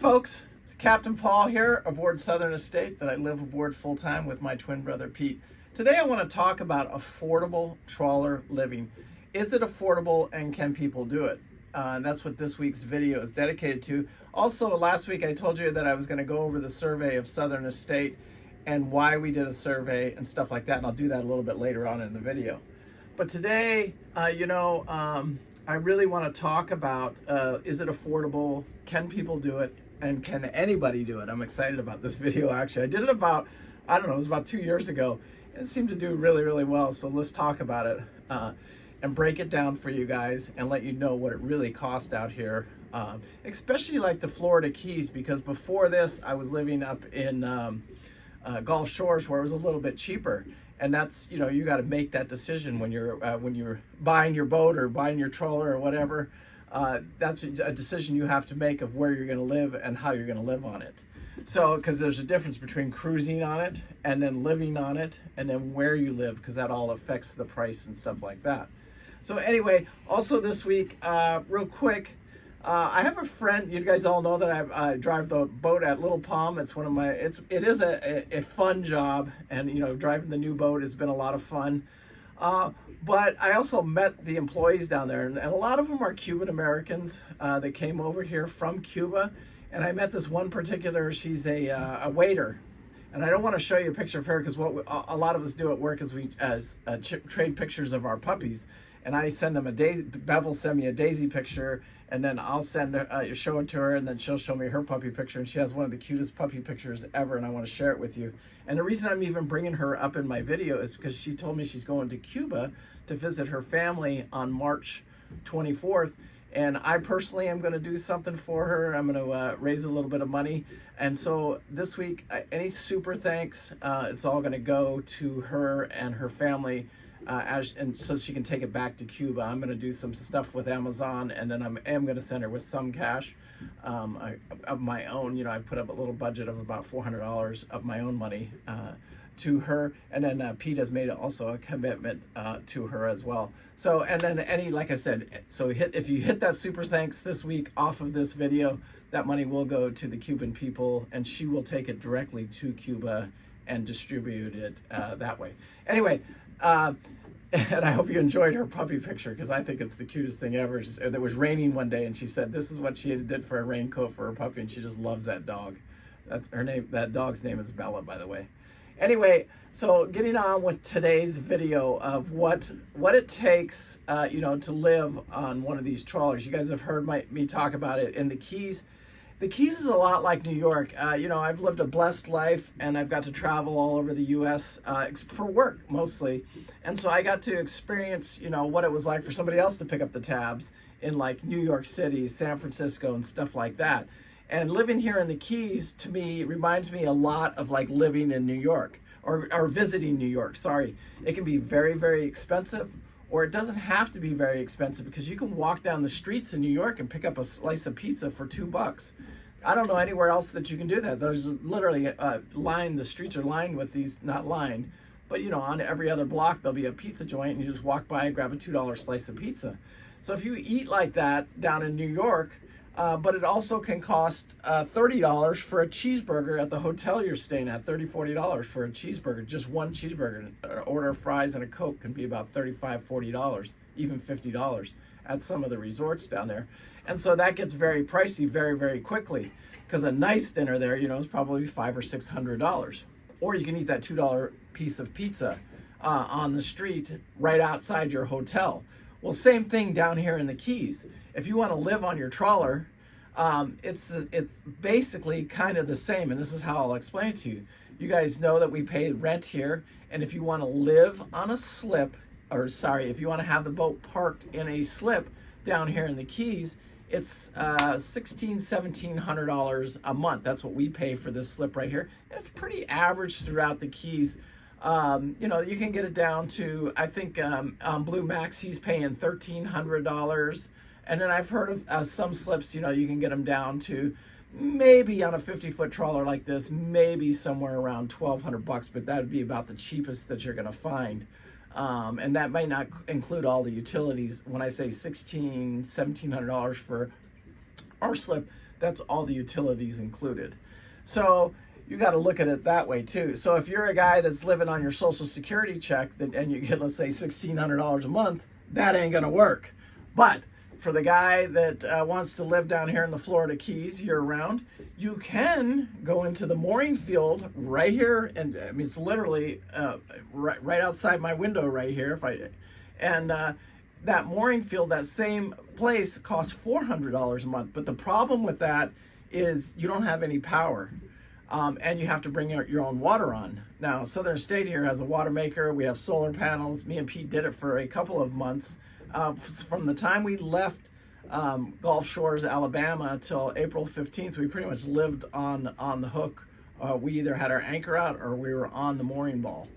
folks, Captain Paul here aboard Southern Estate that I live aboard full-time with my twin brother Pete. Today I want to talk about affordable trawler living. Is it affordable and can people do it? And that's what this week's video is dedicated to. Also, last week I told you that I was going to go over the survey of Southern Estate and why we did a survey and stuff like that, and I'll do that a little bit later on in the video. But today, I really want to talk about, is it affordable? Can people do it? And can anybody do it? I'm excited about this video, actually. I did it about, it was about 2 years ago. And it seemed to do really, really well. So let's talk about it and break it down for you guys and let you know what it really cost out here. Especially like the Florida Keys, because before this, I was living up in Gulf Shores where it was a little bit cheaper. And that's, you got to make that decision when you're buying your boat or buying your trawler or whatever. That's a decision you have to make of where you're going to live and how you're going to live on it. So, because there's a difference between cruising on it and then living on it and then where you live, because that all affects the price and stuff like that. So anyway, also this week, real quick, I have a friend. You guys all know that I drive the boat at Little Palm. It's one of my. It is a fun job, and driving the new boat has been a lot of fun. But I also met the employees down there, and a lot of them are Cuban Americans. They came over here from Cuba, and I met this one particular. She's a waiter, and I don't want to show you a picture of her because what a lot of us do at work is we trade pictures of our puppies, and I send them a Daisy. Bev will send me a Daisy picture, and then I'll send her, show it to her, and then she'll show me her puppy picture, and she has one of the cutest puppy pictures ever, and I want to share it with you. And the reason I'm even bringing her up in my video is because she told me she's going to Cuba to visit her family on March 24th, and I personally am going to do something for her. I'm going to raise a little bit of money, and so this week, any super thanks, it's all going to go to her and her family, and so she can take it back to Cuba. I'm going to do some stuff with Amazon, and then I am going to send her with some cash of my own. I've put up a little budget of about $400 of my own money to her, and then Pete has made also a commitment to her as well. So, and then like I said, so if you hit that super thanks this week off of this video, that money will go to the Cuban people, and she will take it directly to Cuba and distribute it that way. Anyway, and I hope you enjoyed her puppy picture, because I think it's the cutest thing ever. It was raining one day, and she said this is what she did for a raincoat for her puppy, and she just loves that dog. That's her name. That dog's name is Bella, by the way. Anyway, so getting on with today's video of what it takes, to live on one of these trawlers. You guys have heard me talk about it in the Keys. The Keys is a lot like New York. I've lived a blessed life, and I've got to travel all over the U.S. For work mostly, and so I got to experience, what it was like for somebody else to pick up the tabs in like New York City, San Francisco, and stuff like that. And living here in the Keys, to me, reminds me a lot of like living in New York or visiting New York. Sorry, it can be very, very expensive. Or it doesn't have to be very expensive, because you can walk down the streets in New York and pick up a slice of pizza for $2. I don't know anywhere else that you can do that. There's literally the streets are lined with these, not lined, but on every other block there'll be a pizza joint, and you just walk by and grab a $2 slice of pizza. So if you eat like that down in New York, but it also can cost $30 for a cheeseburger at the hotel you're staying at, $30, $40 for a cheeseburger, just one cheeseburger. An order of fries and a Coke can be about $35, $40, even $50 at some of the resorts down there. And so that gets very pricey very, very quickly, because a nice dinner there, is probably $500 or $600. Or you can eat that $2 piece of pizza on the street right outside your hotel. Well, same thing down here in the Keys. If you want to live on your trawler, it's basically kind of the same, and this is how I'll explain it to you. You guys know that we pay rent here, and if you want to live on a slip, if you want to have the boat parked in a slip down here in the Keys, it's $1,700 a month. That's what we pay for this slip right here, and it's pretty average throughout the Keys. You can get it down to, I think on Blue Max he's paying $1,300. And then I've heard of some slips, you can get them down to maybe on a 50-foot trawler like this, maybe somewhere around $1,200, but that would be about the cheapest that you're going to find. And that might not include all the utilities. When I say $1,700 for our slip, That's all the utilities included. So you got to look at it that way too. So if you're a guy that's living on your Social Security check and you get, let's say, $1,600 a month, that ain't going to work. But for the guy that wants to live down here in the Florida Keys year round, you can go into the mooring field right here. And I mean, it's literally right outside my window right here. That mooring field, that same place, costs $400 a month. But the problem with that is you don't have any power. And you have to bring your own water on. Now, Southern State here has a water maker. We have solar panels. Me and Pete did it for a couple of months. From the time we left Gulf Shores, Alabama, till April 15th, we pretty much lived on the hook. We either had our anchor out or we were on the mooring ball.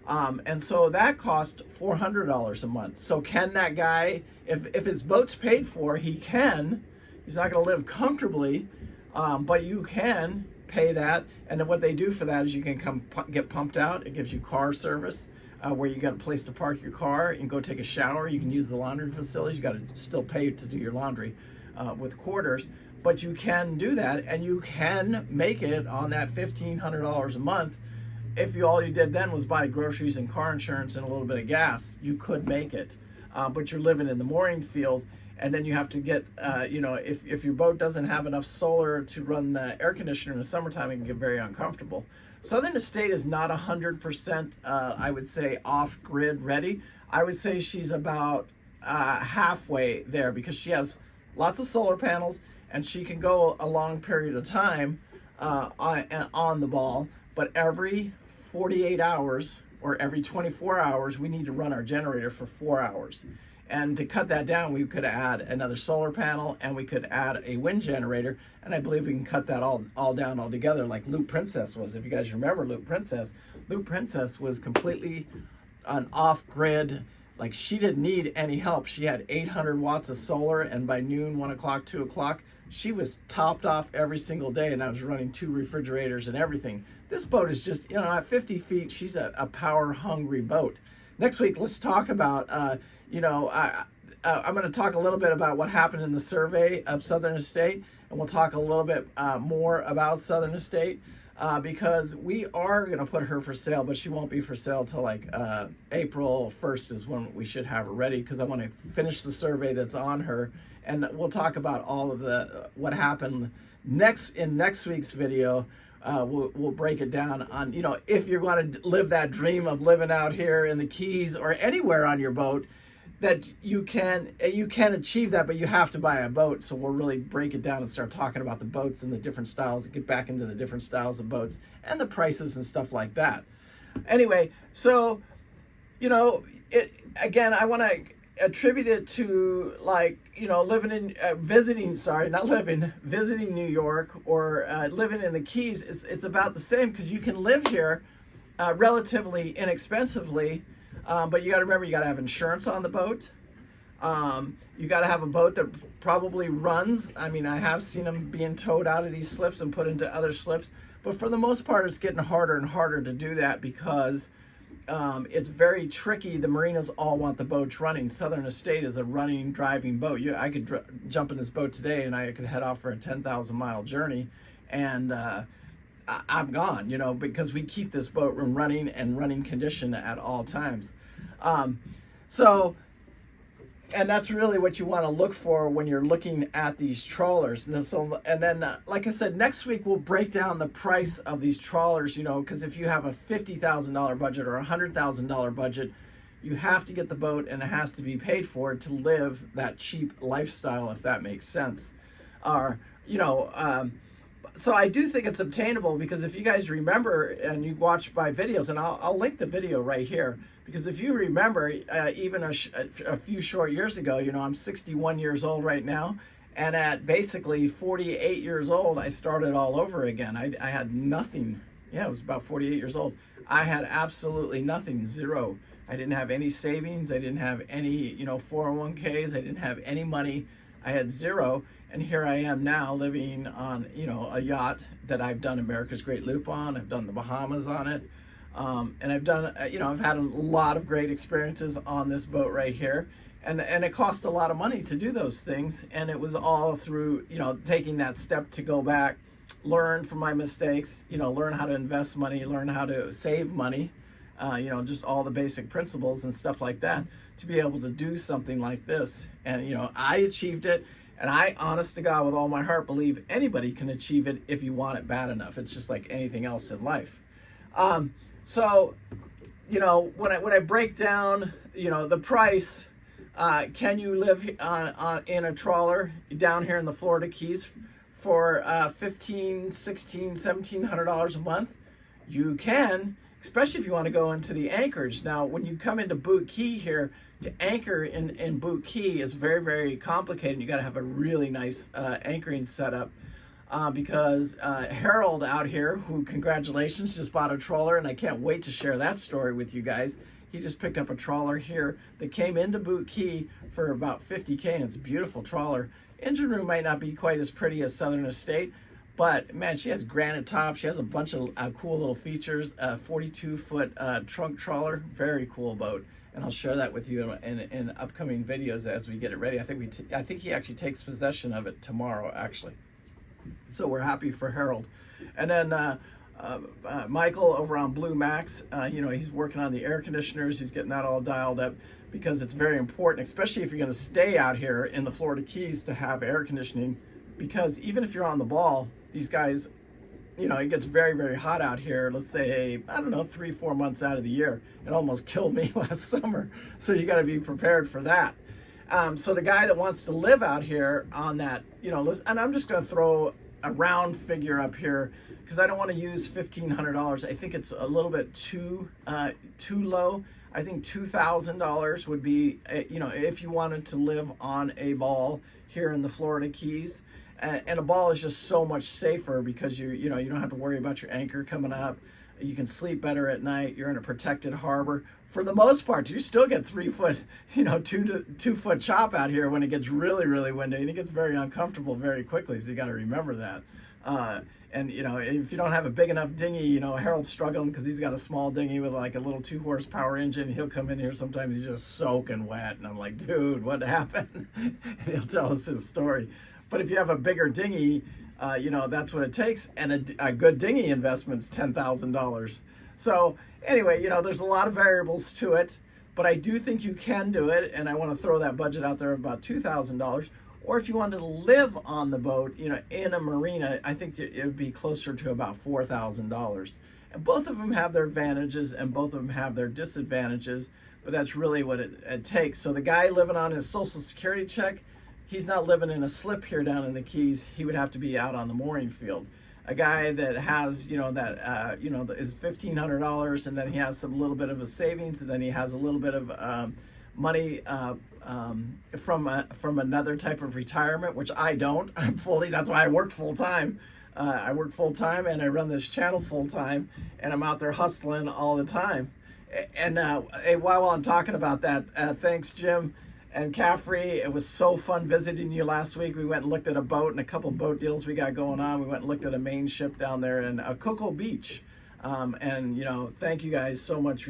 And so that cost $400 a month. So can that guy, if his boat's paid for, he's not going to live comfortably, but you can pay that. And then what they do for that is you can get pumped out. It gives you car service where you got a place to park your car and go take a shower. You can use the laundry facilities. You got to still pay to do your laundry with quarters, but you can do that, and you can make it on that $1,500 a month. If all you did then was buy groceries and car insurance and a little bit of gas, you could make it. But you're living in the mooring field, and then you have to get, if your boat doesn't have enough solar to run the air conditioner in the summertime, it can get very uncomfortable. Southern Estate is not 100%, I would say, off-grid ready. I would say she's about halfway there because she has lots of solar panels and she can go a long period of time on the ball, but every 48 hours or every 24 hours, we need to run our generator for 4 hours. And to cut that down, we could add another solar panel and we could add a wind generator. And I believe we can cut that all down altogether like Loop Princess was. If you guys remember Loop Princess was completely an off-grid. Like, she didn't need any help. She had 800 watts of solar, and by noon, 1 o'clock, 2 o'clock, she was topped off every single day, and I was running 2 refrigerators and everything. This boat is just, at 50 feet, she's a power-hungry boat. Next week, let's talk about, I'm going to talk a little bit about what happened in the survey of Southern Estate, and we'll talk a little bit more about Southern Estate because we are going to put her for sale, but she won't be for sale till like April 1st is when we should have her ready, because I want to finish the survey that's on her, and we'll talk about all of what happened in next week's video. We'll break it down on, if you're going to live that dream of living out here in the Keys or anywhere on your boat, that you can achieve that, but you have to buy a boat. So we'll really break it down and start talking about the boats and the different styles, get back into the different styles of boats and the prices and stuff like that. Anyway, so, again, I want to attribute it to visiting New York or living in the Keys. It's about the same, because you can live here relatively inexpensively, but you got to remember, you got to have insurance on the boat. You got to have a boat that probably runs. I mean, I have seen them being towed out of these slips and put into other slips, but for the most part, it's getting harder and harder to do that because it's very tricky. The marinas all want the boats running. Southern Estate is a running, driving boat. I could jump in this boat today and I could head off for a 10,000-mile journey, and I'm gone, because we keep this boat running and running condition at all times. And that's really what you want to look for when you're looking at these trawlers. And then, like I said, next week we'll break down the price of these trawlers, because if you have a $50,000 budget or a $100,000 budget, you have to get the boat and it has to be paid for to live that cheap lifestyle, if that makes sense. So I do think it's obtainable, because if you guys remember and you watch my videos, and I'll link the video right here, because if you remember, even a few short years ago, I'm 61 years old right now, and at basically 48 years old, I started all over again. I had nothing. Yeah, I was about 48 years old. I had absolutely nothing, zero. I didn't have any savings. I didn't have any, 401ks. I didn't have any money. I had zero. And here I am now living on, a yacht that I've done America's Great Loop on. I've done the Bahamas on it. And I've done, I've had a lot of great experiences on this boat right here. And it cost a lot of money to do those things, and it was all through, you know, taking that step to go back, learn from my mistakes, you know, learn how to invest money, learn how to save money, you know, just all the basic principles and stuff like that to be able to do something like this. And, you know, I achieved it, and I, honest to God, with all my heart, believe anybody can achieve it if you want it bad enough. It's just like anything else in life. So, you know, when I break down, you know, the price, can you live in a trawler down here in the Florida Keys for $1,500, $1,600, $1,700 a month? You can, especially if you want to go into the anchorage. Now, when you come into Boot Key here, to anchor in Boot Key is very, very complicated. You got to have a really nice anchoring setup because Harold out here, who, congratulations, just bought a trawler, and I can't wait to share that story with you guys. He just picked up a trawler here that came into Boot Key for about $50K, and it's a beautiful trawler. Engine room might not be quite as pretty as Southern Estate, but man, she has granite top. She has a bunch of cool little features. 42-foot trunk trawler, very cool boat, and I'll share that with you in upcoming videos as we get it ready. I think he actually takes possession of it tomorrow, actually. So we're happy for Harold. And then Michael over on Blue Max, you know, he's working on the air conditioners. He's getting that all dialed up because it's very important, especially if you're going to stay out here in the Florida Keys, to have air conditioning, because even if you're on the ball, these guys, you know, it gets very, very hot out here. Let's say, I don't know, 3-4 months out of the year. It almost killed me last summer. So you got to be prepared for that. So the guy that wants to live out here on that, you know, and I'm just going to throw a round figure up here because I don't want to use $1,500. I think it's a little bit too low. I think $2,000 would be, you know, if you wanted to live on a ball here in the Florida Keys. And a ball is just so much safer because you don't have to worry about your anchor coming up. You can sleep better at night. You're in a protected harbor. For the most part, you still get 3 foot, you know, 2 foot chop out here when it gets really, really windy, and it gets very uncomfortable very quickly. So you got to remember that. And you know, if you don't have a big enough dinghy, you know, Harold's struggling because he's got a small dinghy with like a little 2 horsepower engine. He'll come in here sometimes, he's just soaking wet, and I'm like, dude, what happened? And he'll tell us his story. But if you have a bigger dinghy, you know, that's what it takes, and a good dinghy investment's $10,000. So anyway, you know, there's a lot of variables to it, but I do think you can do it, and I want to throw that budget out there of about $2,000. Or if you wanted to live on the boat, you know, in a marina, I think it would be closer to about $4,000. And both of them have their advantages and both of them have their disadvantages, but that's really what it takes. So the guy living on his Social Security check, he's not living in a slip here down in the Keys. He would have to be out on the mooring field. A guy that has, you know, that, you know, is $1,500, and then he has some little bit of a savings, and then he has a little bit of money from another type of retirement, which I don't. I'm fully, that's why I work full time. I work full time and I run this channel full time, and I'm out there hustling all the time. And hey, while I'm talking about that, thanks Jim and Caffrey. It was so fun visiting you last week. We went and looked at a boat and a couple boat deals we got going on. We went and looked at a main ship down there in Cocoa Beach. And you know, thank you guys so much.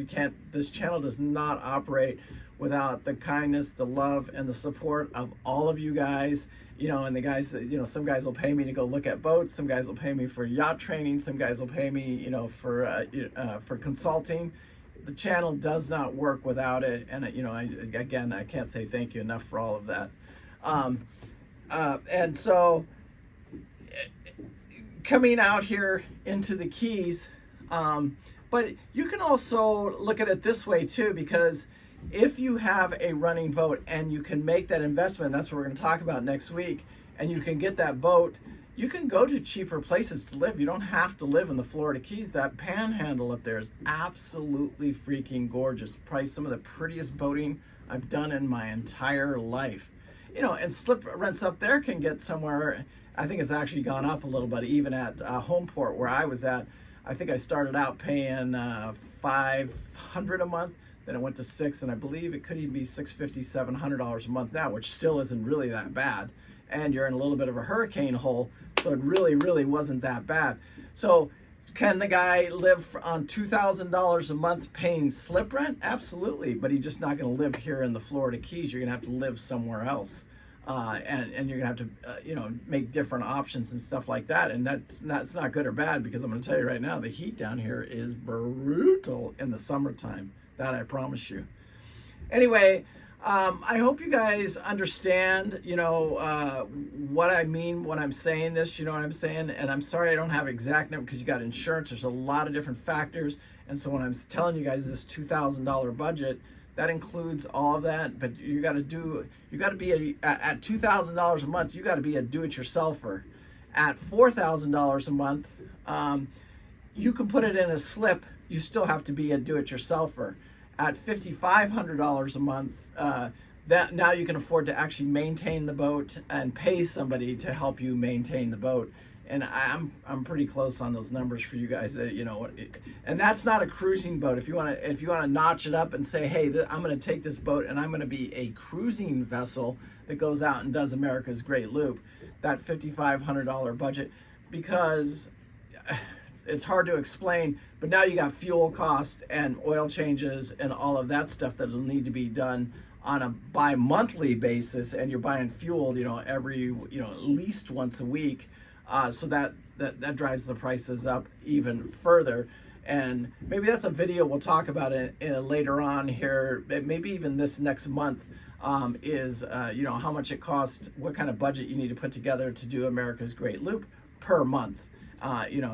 This channel does not operate without the kindness, the love, and the support of all of you guys. You know, and the guys, you know, some guys will pay me to go look at boats. Some guys will pay me for yacht training. Some guys will pay me, you know, for consulting. The channel does not work without it. And, you know, I can't say thank you enough for all of that. And so coming out here into the Keys, but you can also look at it this way too, because if you have a running boat and you can make that investment, that's what we're going to talk about next week, and you can get that boat, you can go to cheaper places to live. You don't have to live in the Florida Keys. That panhandle up there is absolutely freaking gorgeous. Probably some of the prettiest boating I've done in my entire life. You know, and slip rents up there can get somewhere, I think it's actually gone up a little bit, even at Homeport where I was at. I think I started out paying $500 a month, then it went to $600, and I believe it could even be $650, $700 a month now, which still isn't really that bad. And you're in a little bit of a hurricane hole, so it really, really wasn't that bad. So Can the guy live on $2,000 a month paying slip rent? Absolutely, but he's just not going to live here in the Florida Keys. You're going to have to live somewhere else, and you're going to have to make different options and stuff like that. And it's not good or bad, because I'm going to tell you right now, the heat down here is brutal in the summertime. That I promise you. Anyway, I hope you guys understand, what I mean when I'm saying this, you know what I'm saying? And I'm sorry I don't have exact number, because you got insurance. There's a lot of different factors. And so when I'm telling you guys this $2,000 budget, that includes all of that. But you got to be at $2,000 a month, you got to be a do-it-yourselfer. At $4,000 a month, you can put it in a slip. You still have to be a do-it-yourselfer. At $5,500 a month, that now you can afford to actually maintain the boat and pay somebody to help you maintain the boat. And I'm pretty close on those numbers for you guys. And that's not a cruising boat. If you want to notch it up and say, hey, I'm going to take this boat and I'm going to be a cruising vessel that goes out and does America's Great Loop, that $5,500 budget, because it's hard to explain, but now you got fuel costs and oil changes and all of that stuff that will need to be done on a bi-monthly basis, and you're buying fuel, every, at least once a week. So that drives the prices up even further. And maybe that's a video we'll talk about it in later on here, maybe even this next month, is how much it costs, what kind of budget you need to put together to do America's Great Loop per month.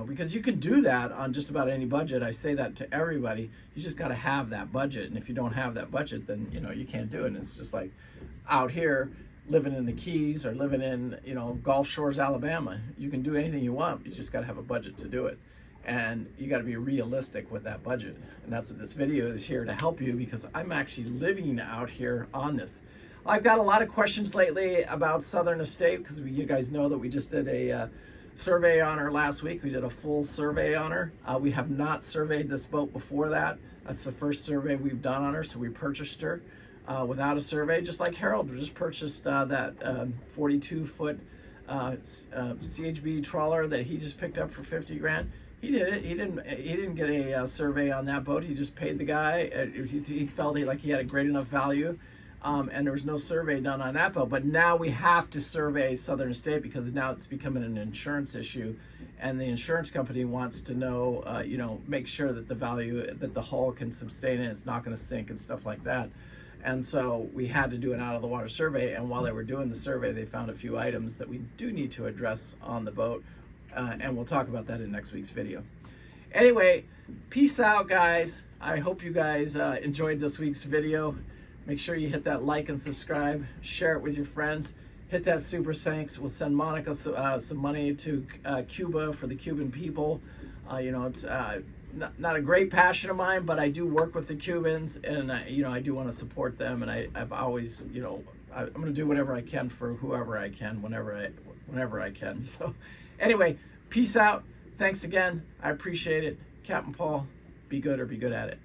Because you can do that on just about any budget. I say that to everybody. You just got to have that budget. And if you don't have that budget, then, you can't do it. And it's just like out here living in the Keys or living in, Gulf Shores, Alabama. You can do anything you want. You just got to have a budget to do it. And you got to be realistic with that budget. And that's what this video is here to help you, because I'm actually living out here on this. I've got a lot of questions lately about Southern Estate, because you guys know that we just did a survey on her last week. We did a full survey on her. We have not surveyed this boat before that. That's the first survey we've done on her, so we purchased her without a survey, just like Harold. We just purchased that 42-foot CHB trawler that he just picked up for 50 grand. He did it. He didn't get a survey on that boat. He just paid the guy. He felt like he had a great enough value. And there was no survey done on that boat. But now we have to survey Southern Estate, because now it's becoming an insurance issue, and the insurance company wants to know, make sure that the value, that the hull can sustain it, it's not going to sink and stuff like that. And so we had to do an out of the water survey. And while they were doing the survey, they found a few items that we do need to address on the boat, and we'll talk about that in next week's video. Anyway, peace out, guys. I hope you guys enjoyed this week's video. Make sure you hit that like and subscribe, share it with your friends, hit that super thanks. We'll send Monica some money to Cuba for the Cuban people. It's not a great passion of mine, but I do work with the Cubans, and I do want to support them. And I've always, I'm going to do whatever I can for whoever I can, whenever I can. So anyway, peace out. Thanks again. I appreciate it. Captain Paul, be good or be good at it.